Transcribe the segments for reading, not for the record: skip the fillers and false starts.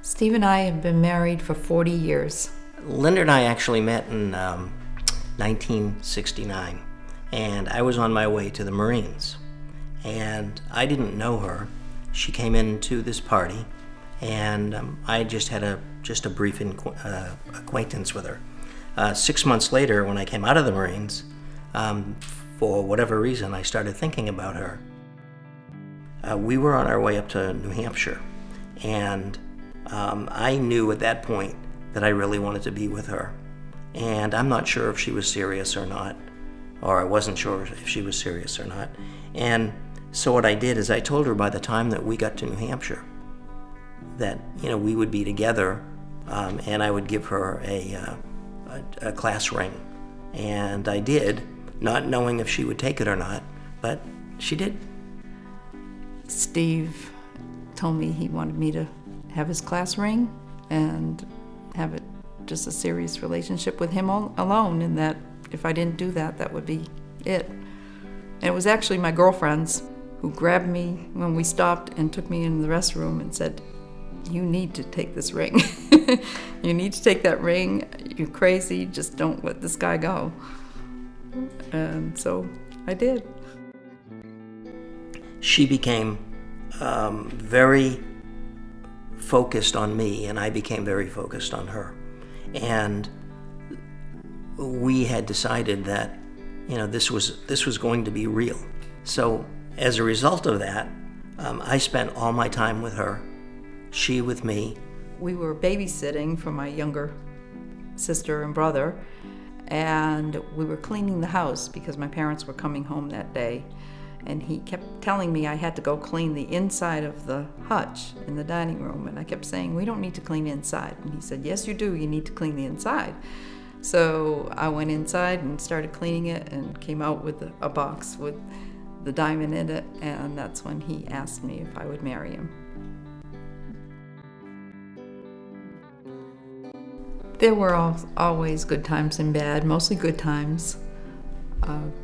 Steve and I have been married for 40 years. Linda and I actually met in 1969, and I was on my way to the Marines, and I didn't know her. She came into this party, and I just had a brief acquaintance with her. 6 months later, when I came out of the Marines, for whatever reason, I started thinking about her. We were on our way up to New Hampshire, and I knew at that point that I really wanted to be with her. And I'm not sure if she was serious or not, or I wasn't sure if she was serious or not. And so what I did is I told her by the time that we got to New Hampshire that, we would be together, and I would give her a class ring. And I did, not knowing if she would take it or not, but she did. Steve told me he wanted me to have his class ring and have it just a serious relationship with him alone, and that if I didn't do that, that would be it. And it was actually my girlfriends who grabbed me when we stopped and took me in the restroom and said, "You need to take this ring. You need to take that ring. You're crazy. Just don't let this guy go." And so I did. She became very focused on me, and I became very focused on her. And we had decided that, this was going to be real. So as a result of that, I spent all my time with her, she with me. We were babysitting for my younger sister and brother, and we were cleaning the house because my parents were coming home that day. And he kept telling me I had to go clean the inside of the hutch in the dining room. And I kept saying, "We don't need to clean inside." And he said, "Yes, you do. You need to clean the inside." So I went inside and started cleaning it and came out with a box with the diamond in it. And that's when he asked me if I would marry him. There were always good times and bad, mostly good times.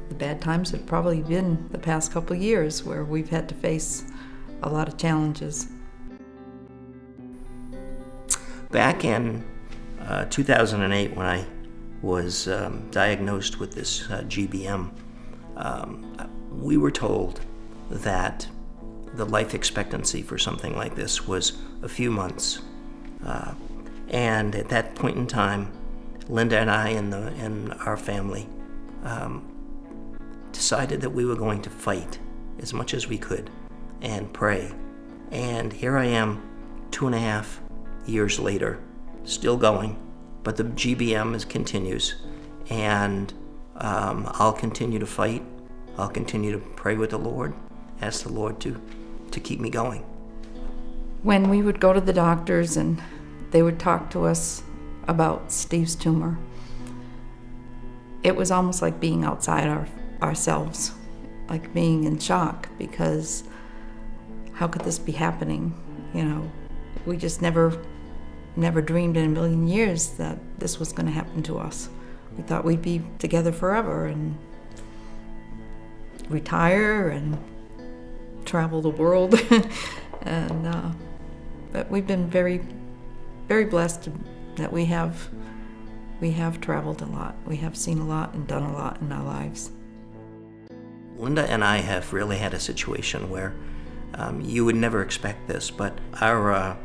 The bad times have probably been the past couple of years where we've had to face a lot of challenges. Back in 2008, when I was diagnosed with this GBM, we were told that the life expectancy for something like this was a few months. And at that point in time, Linda and I and our family decided that we were going to fight as much as we could and pray. And here I am 2.5 years later, still going, but the GBM continues. And I'll continue to fight. I'll continue to pray with the Lord, ask the Lord to keep me going. When we would go to the doctors and they would talk to us about Steve's tumor, it was almost like being outside ourselves, like being in shock, because how could this be happening? We just never dreamed in a million years that this was going to happen to us. We thought we'd be together forever and retire and travel the world. But we've been very, very blessed that we have traveled a lot. We have seen a lot and done a lot in our lives. Linda and I have really had a situation where you would never expect this, but our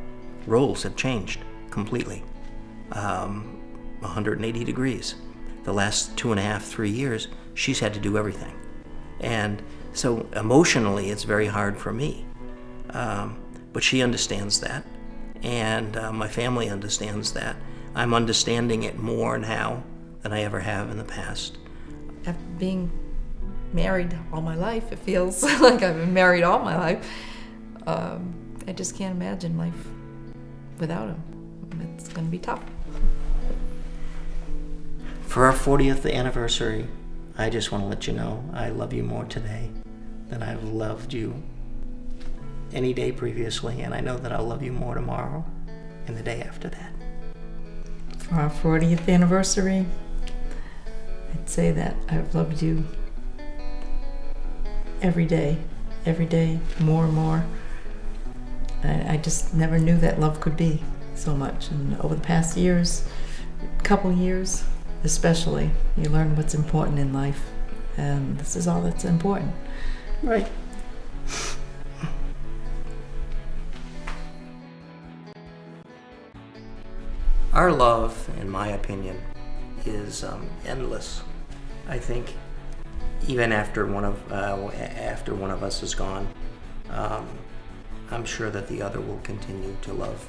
roles have changed completely, 180 degrees. The last 2.5, 3 years, she's had to do everything. And so emotionally, it's very hard for me. But she understands that, and my family understands that. I'm understanding it more now than I ever have in the past. After being married all my life, it feels like I've been married all my life. I just can't imagine life without him. It's going to be tough. For our 40th anniversary, I just want to let you know I love you more today than I've loved you any day previously, and I know that I'll love you more tomorrow and the day after that. For our 40th anniversary, I'd say that I've loved you every day, more and more. I just never knew that love could be. so much. And over the past years, couple years especially, you learn what's important in life. And this is all that's important. Right. Our love, in my opinion, is endless. I think even after one of us is gone, I'm sure that the other will continue to love